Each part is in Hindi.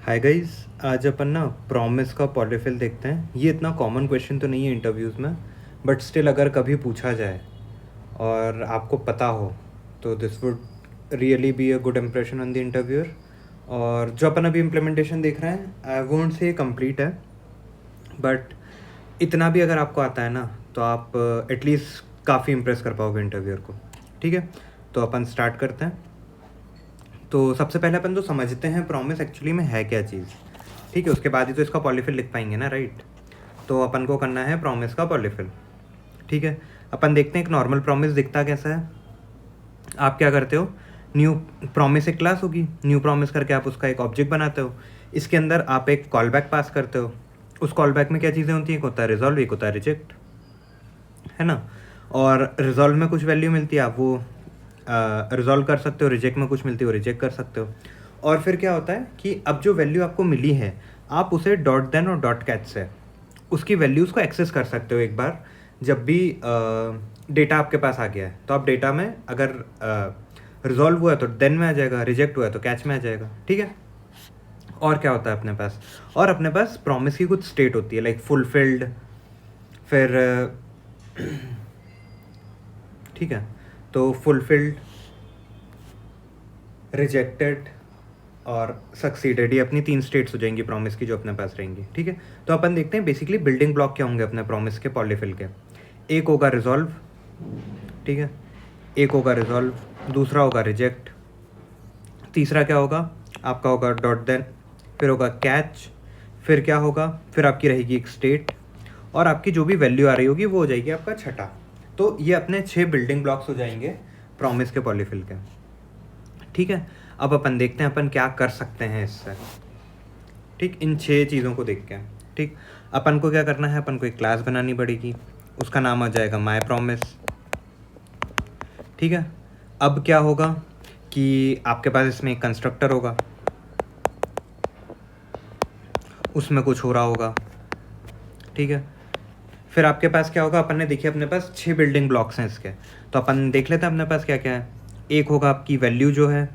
Hi guys. आज अपन ना प्रॉमिस का पॉलीफिल देखते हैं। ये इतना कॉमन क्वेश्चन तो नहीं है इंटरव्यूज़ में, बट स्टिल अगर कभी पूछा जाए और आपको पता हो तो this would really be a good impression on the interviewer. और जो अपन अभी इम्प्लीमेंटेशन देख रहे हैं, आई वोंट से कंप्लीट है, बट इतना भी अगर आपको आता है ना तो आप एटलीस्ट काफ़ी इम्प्रेस कर पाओगे इंटरव्यूअर को। ठीक है, तो अपन स्टार्ट करते हैं। तो सबसे पहले अपन तो समझते हैं प्रॉमिस एक्चुअली में है क्या चीज़। ठीक है, उसके बाद ही तो इसका पॉलीफिल लिख पाएंगे ना, राइट। तो अपन को करना है प्रॉमिस का पॉलीफिल। ठीक है, अपन देखते हैं एक नॉर्मल प्रॉमिस दिखता कैसा है। आप क्या करते हो, न्यू प्रॉमिस एक क्लास होगी, न्यू प्रॉमिस करके आप उसका एक ऑब्जेक्ट बनाते हो। इसके अंदर आप एक कॉल बैक पास करते हो। उस कॉल बैक में क्या चीज़ें होती हैं, एक होता है रिजॉल्व, एक होता है रिजेक्ट, है ना। और रिजॉल्व में कुछ वैल्यू मिलती है, आप वो रिजॉल्व कर सकते हो। रिजेक्ट में कुछ मिलती है, वो रिजेक्ट कर सकते हो। और फिर क्या होता है कि अब जो वैल्यू आपको मिली है, आप उसे डॉट देन और डॉट कैच से उसकी वैल्यूज़ को एक्सेस कर सकते हो एक बार। जब भी डेटा आपके पास आ गया है तो आप डेटा में अगर रिजॉल्व हुआ है तो देन में आ जाएगा, रिजेक्ट हुआ है तो कैच में आ जाएगा। ठीक है। और क्या होता है अपने पास, और अपने पास प्रॉमिस की कुछ स्टेट होती है, लाइक फुलफिल्ड, फिर ठीक है, तो फुलफिल्ड, रिजेक्टेड और सक्सीडेड, ये अपनी 3 स्टेट्स हो जाएंगी प्रॉमिस की जो अपने पास रहेंगी। ठीक है, तो अपन देखते हैं बेसिकली बिल्डिंग ब्लॉक क्या होंगे अपने प्रॉमिस के पॉलीफिल के। एक होगा रिजॉल्व, ठीक है, एक होगा रिजॉल्व, दूसरा होगा रिजेक्ट, तीसरा क्या होगा आपका, होगा डॉट देन, फिर होगा कैच, फिर क्या होगा, फिर आपकी रहेगी एक स्टेट, और आपकी जो भी वैल्यू आ रही होगी वो हो जाएगी आपका छठा। तो ये अपने 6 बिल्डिंग ब्लॉक्स हो जाएंगे प्रॉमिस के पॉलीफिल के। ठीक है, अब अपन देखते हैं अपन क्या कर सकते हैं इससे। ठीक, इन 6 चीज़ों को देख के। ठीक, अपन को क्या करना है, अपन को एक क्लास बनानी पड़ेगी, उसका नाम आ जाएगा माई प्रॉमिस। ठीक है, अब क्या होगा कि आपके पास इसमें एक कंस्ट्रक्टर होगा, उसमें कुछ हो रहा होगा। ठीक है, फिर आपके पास क्या होगा, अपन ने देखिए अपने पास 6 बिल्डिंग ब्लॉक्स हैं इसके, तो अपन देख लेते हैं अपने पास क्या क्या है। एक होगा आपकी वैल्यू जो है,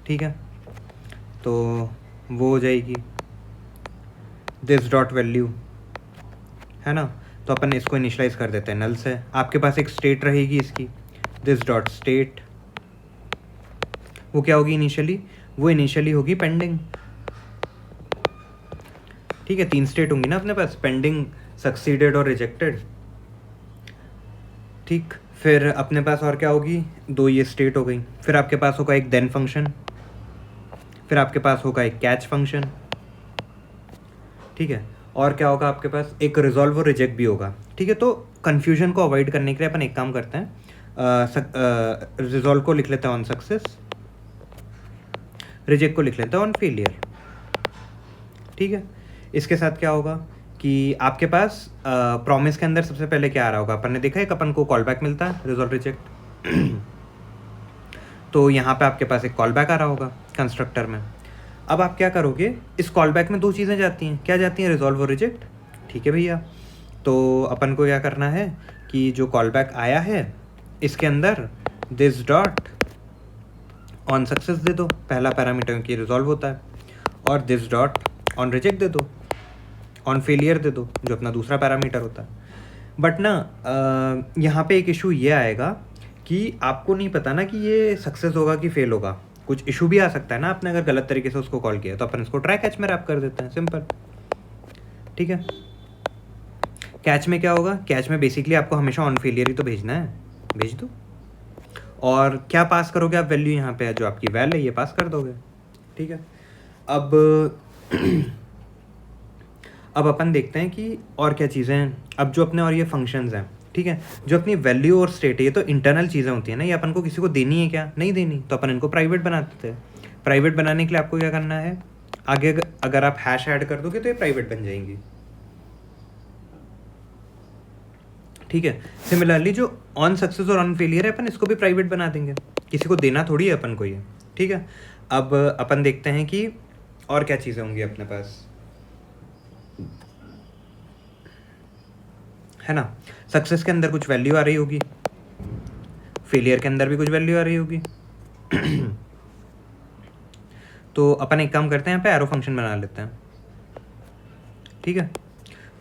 ठीक है, तो वो हो जाएगी दिस डॉट वैल्यू, है ना। तो अपन इसको इनिशलाइज कर देते हैं नल से। आपके पास एक स्टेट रहेगी इसकी, दिस डॉट स्टेट, वो क्या होगी इनिशियली, वो इनिशियली होगी पेंडिंग। ठीक है, 3 स्टेट होंगी ना अपने पास, पेंडिंग, सक्सीडेड और रिजेक्टेड। ठीक, फिर अपने पास और क्या होगी, 2 ये स्टेट हो गई। फिर आपके पास होगा एक देन फंक्शन, फिर आपके पास होगा एक कैच फंक्शन। ठीक है, और क्या होगा आपके पास, एक रिजॉल्व और रिजेक्ट भी होगा। ठीक है, तो कन्फ्यूजन को अवॉइड करने के लिए अपन एक काम करते हैं, रिजॉल्व को लिख लेते हैं ऑन सक्सेस, रिजेक्ट को लिख लेते हैं ऑन फेलियर। ठीक है, इसके साथ क्या होगा कि आपके पास प्रॉमिस के अंदर सबसे पहले क्या आ रहा होगा, अपन ने देखा है अपन को कॉल बैक मिलता है, रिजॉल्व रिजेक्ट। तो यहाँ पे आपके पास एक कॉल बैक आ रहा होगा कंस्ट्रक्टर में। अब आप क्या करोगे, इस कॉल बैक में 2 चीज़ें जाती हैं, क्या जाती हैं, रिजॉल्व और रिजेक्ट। ठीक है भैया, तो अपन को क्या करना है कि जो कॉल बैक आया है इसके अंदर दिस डॉट ऑन सक्सेस दे दो, पहला पैरामीटर की रिजॉल्व होता है, और दिस डॉट ऑन रिजेक्ट दे दो, ऑन फेलियर दे दो जो अपना दूसरा पैरामीटर होता है। बट ना यहाँ पे एक इशू ये आएगा कि आपको नहीं पता ना कि ये सक्सेस होगा कि फेल होगा, कुछ इशू भी आ सकता है ना, आपने अगर गलत तरीके से उसको कॉल किया तो अपन इसको ट्राई कैच में रैप कर देते हैं, सिंपल। ठीक है, कैच में क्या होगा, कैच में बेसिकली आपको हमेशा ऑन फेलियर ही तो भेजना है, भेज दो। और क्या पास करोगे आप, वैल्यू यहाँ पे जो आपकी वैल है ये पास कर दोगे। ठीक है, अब अब अपन देखते हैं कि और क्या चीज़ें हैं। अब जो अपने और ये फंक्शंस हैं, ठीक है, जो अपनी वैल्यू और स्टेट है ये तो इंटरनल चीज़ें होती हैं ना, ये अपन को किसी को देनी है क्या, नहीं देनी, तो अपन इनको प्राइवेट बना देते हैं। प्राइवेट बनाने के लिए आपको क्या करना है, आगे अगर आप हैश ऐड कर दोगे तो ये प्राइवेट बन जाएंगी। ठीक है, सिमिलरली जो ऑन सक्सेस और ऑन फेलियर है अपन इसको भी प्राइवेट बना देंगे, किसी को देना थोड़ी है अपन को ये। ठीक है, अब अपन देखते हैं कि और क्या चीज़ें होंगी अपने पास, है ना। सक्सेस के अंदर कुछ वैल्यू आ रही होगी, फेलियर के अंदर भी कुछ वैल्यू आ रही होगी। तो अपन एक काम करते हैं, यहाँ पे एरो फंक्शन बना लेते हैं, ठीक है।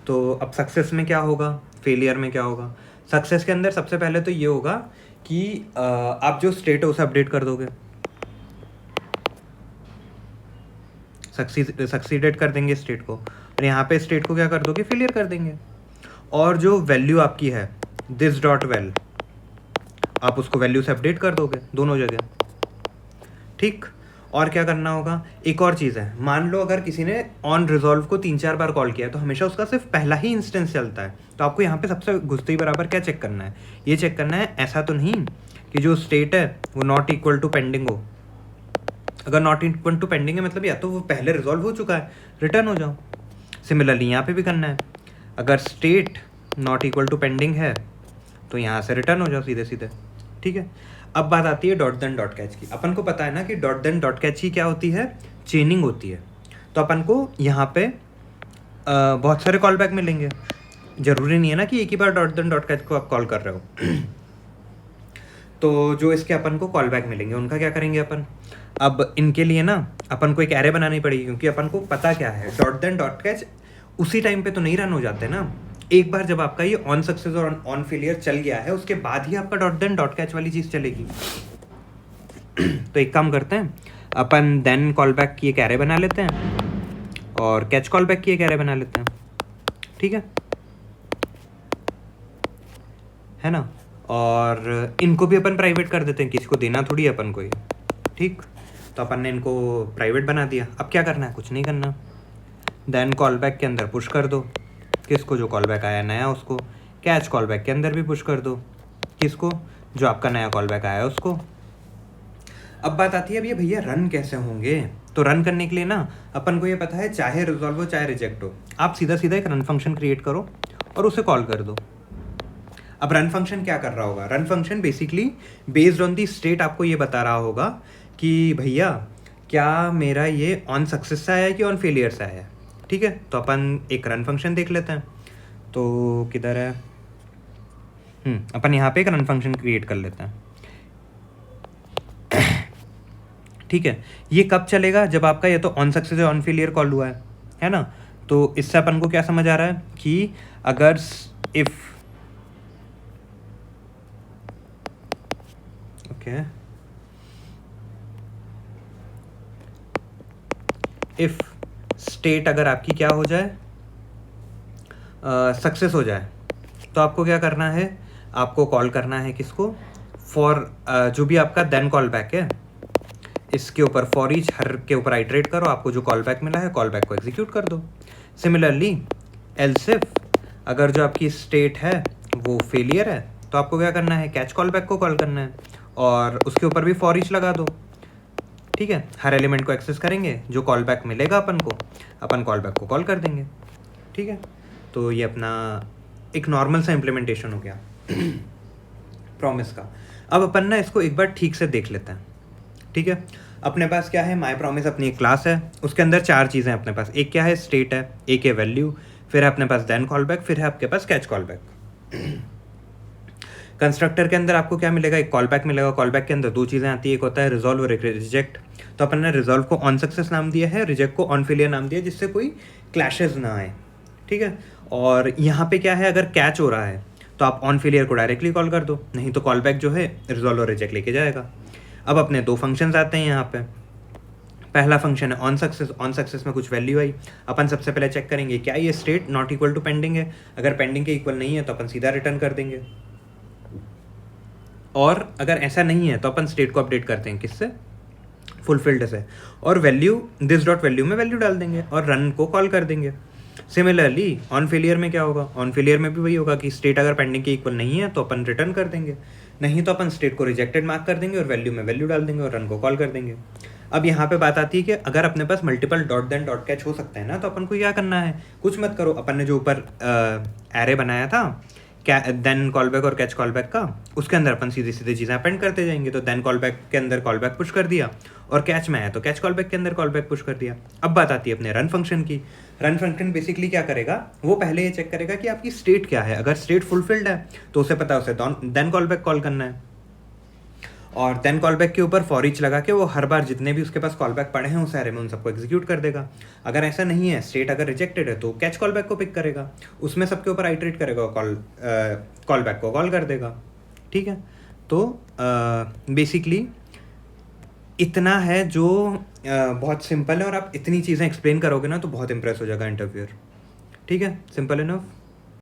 तो अब सक्सेस में क्या होगा, फेलियर में क्या होगा। सक्सेस के अंदर सबसे पहले तो ये होगा कि आप जो स्टेट है उसे अपडेट कर दोगे, सक्सीडेड कर देंगे स्टेट को, और यहाँ पे स्टेट को क्या कर दोगे, फेलियर कर देंगे। और जो वैल्यू आपकी है दिस डॉट वेल, आप उसको वैल्यू से अपडेट कर दोगे दोनों जगह, ठीक। और क्या करना होगा, एक और चीज़ है, मान लो अगर किसी ने ऑन रिजॉल्व को 3-4 बार कॉल किया है तो हमेशा उसका सिर्फ पहला ही इंस्टेंस चलता है। तो आपको यहाँ पे सबसे घुसते ही बराबर क्या चेक करना है, ये चेक करना है ऐसा तो नहीं कि जो स्टेट है वो नॉट इक्वल टू पेंडिंग हो। अगर नॉट इक्वल टू पेंडिंग है मतलब या तो वो पहले रिजॉल्व हो चुका है, रिटर्न हो जाओ। सिमिलरली यहाँ पे भी करना है, अगर state not equal to pending है तो यहाँ से रिटर्न हो जाओ सीधे सीधे, ठीक है। अब बात आती है डॉट देन डॉट कैच की। अपन को पता है ना कि डॉट देन डॉट कैच की क्या होती है, चेनिंग होती है। तो अपन को यहाँ पे बहुत सारे कॉल बैक मिलेंगे, ज़रूरी नहीं है ना कि एक ही बार डॉट देन डॉट कैच को आप कॉल कर रहे हो। तो जो इसके अपन को कॉल बैक मिलेंगे उनका क्या करेंगे अपन, अब इनके लिए ना अपन को एक एरे बनानी पड़ेगी, क्योंकि अपन को पता क्या है डॉट देन डॉट कैच उसी टाइम पे तो नहीं रन हो जाते ना। एक बार जब आपका ये ऑन सक्सेस और ऑन फेलियर चल गया है उसके बाद ही आपका डॉट देन डॉट कैच वाली चीज़ चलेगी। तो एक काम करते हैं, अपन देन कॉल बैक की एक एरे बना लेते हैं और कैच कॉल बैक की एक एरे बना लेते हैं, ठीक है ना। और इनको भी अपन प्राइवेट कर देते हैं, किसी को देना थोड़ी है अपन को ये, ठीक। तो अपन ने इनको प्राइवेट बना दिया। अब क्या करना है, कुछ नहीं करना, देन कॉल बैक के अंदर पुश कर दो किसको, जो कॉल बैक आया नया उसको। कैच कॉल बैक के अंदर भी पुश कर दो किसको, जो आपका नया कॉल बैक आया उसको। अब बात आती है अब ये भैया रन कैसे होंगे। तो रन करने के लिए ना अपन को ये पता है चाहे रिजॉल्व हो चाहे रिजेक्ट हो, आप सीधा सीधा एक रन फंक्शन क्रिएट करो और उसे कॉल कर दो। अब रन फंक्शन क्या कर रहा होगा, run function basically based on the state आपको ये बता रहा होगा कि भैया क्या मेरा ये ऑन सक्सेस से आया है कि ऑन फेलियर से आया है, ठीक है। तो अपन एक रन फंक्शन देख लेते हैं, तो किधर है, अपन यहाँ पे एक रन फंक्शन क्रिएट कर लेते हैं, ठीक है। ये कब चलेगा, जब आपका ये तो on success on failure call हुआ है ना। तो इससे अपन को क्या समझ आ रहा है कि अगर इफ ओके इफ स्टेट अगर आपकी क्या हो जाए, सक्सेस हो जाए, तो आपको क्या करना है, आपको कॉल करना है किसको, फॉर जो भी आपका देन कॉल बैक है इसके ऊपर फॉर ईच हर के ऊपर आइटरेट करो, आपको जो कॉल बैक मिला है कॉल बैक को एग्जीक्यूट कर दो। सिमिलरली एल्स इफ अगर जो आपकी स्टेट है वो फेलियर है तो आपको क्या करना है, कैच कॉल बैक को कॉल करना है और उसके ऊपर भी फॉर ईच लगा दो, ठीक है। हर एलिमेंट को एक्सेस करेंगे, जो कॉल बैक मिलेगा अपन को, अपन कॉल बैक को कॉल कर देंगे, ठीक है। तो ये अपना एक नॉर्मल सा इम्प्लीमेंटेशन हो गया प्रॉमिस का। अब अपन ना इसको एक बार ठीक से देख लेते हैं, ठीक है। अपने पास क्या है, माई प्रॉमिस अपनी एक क्लास है, उसके अंदर 4 चीज़ें अपने पास, एक क्या है स्टेट है, एक है वैल्यू, फिर है अपने पास देन कॉल बैक, फिर है आपके पास कैच कॉल बैक। कंस्ट्रक्टर के अंदर आपको क्या मिलेगा, एक कॉल बैक मिलेगा। कॉल बैक के अंदर 2 चीज़ें आती है, एक होता है रिजॉल्व और एक रिजेक्ट। तो अपन ने रिजॉल्व को ऑन सक्सेस नाम दिया है, रिजेक्ट को ऑन फेलियर नाम दिया, जिससे कोई क्लैशेज ना आए, ठीक है। और यहाँ पे क्या है, अगर कैच हो रहा है तो आप ऑन फेलियर को डायरेक्टली कॉल कर दो, नहीं तो कॉल बैक जो है रिजॉल्व और रिजेक्ट लेके जाएगा। अब अपने 2 फंक्शंस आते हैं यहाँ पे। पहला फंक्शन है ऑन सक्सेस, ऑन सक्सेस में कुछ वैल्यू आई, अपन सबसे पहले चेक करेंगे क्या ये state not equal to pending है। अगर पेंडिंग के इक्वल नहीं है तो अपन सीधा रिटर्न कर देंगे, और अगर ऐसा नहीं है तो अपन स्टेट को अपडेट करते हैं किससे, फुलफिल्ड से, और वैल्यू दिस डॉट वैल्यू में वैल्यू डाल देंगे और रन को कॉल कर देंगे। सिमिलरली ऑन फेलियर में क्या होगा, ऑन फेलियर में भी वही होगा कि स्टेट अगर पेंडिंग के इक्वल नहीं है तो अपन रिटर्न कर देंगे, नहीं तो अपन स्टेट को रिजेक्टेड मार्क कर देंगे और वैल्यू में वैल्यू डाल देंगे और रन को कॉल कर देंगे। अब यहाँ पे बात आती है कि अगर अपने पास multiple dot then dot catch हो सकता है ना, तो अपन को क्या करना है, कुछ मत करो। अपन ने जो ऊपर एरे बनाया था क्या देन कॉल बैक और कैच कॉल बैक का, उसके अंदर अपन सीधे सीधे चीज़ें अपेंड करते जाएंगे। तो देन कॉल बैक के अंदर कॉल बैक पुश कर दिया, और कैच में आया तो कैच कॉल बैक के अंदर कॉल बैक पुश कर दिया। अब बात आती है अपने रन फंक्शन की। रन फंक्शन बेसिकली क्या करेगा, वो पहले ये चेक करेगा कि आपकी स्टेट क्या है। अगर स्टेट फुलफिल्ड है तो उसे पता है उसे देन कॉल बैक कॉल करना है, और देन कॉल बैक के ऊपर फॉर ईच लगा के वो हर बार जितने भी उसके पास कॉल बैक पड़े हैं उस एरे में उन सबको एग्जीक्यूट कर देगा। अगर ऐसा नहीं है, स्टेट अगर रिजेक्टेड है तो कैच कॉल बैक को पिक करेगा, उसमें सबके ऊपर आइटरेट करेगा, कॉल बैक को कॉल कर देगा। ठीक है, तो बेसिकली इतना है जो बहुत सिंपल है, और आप इतनी चीज़ें एक्सप्लेन करोगे ना तो बहुत इंप्रेस हो जाएगा इंटरव्यूअर। ठीक है, सिंपल इनफ।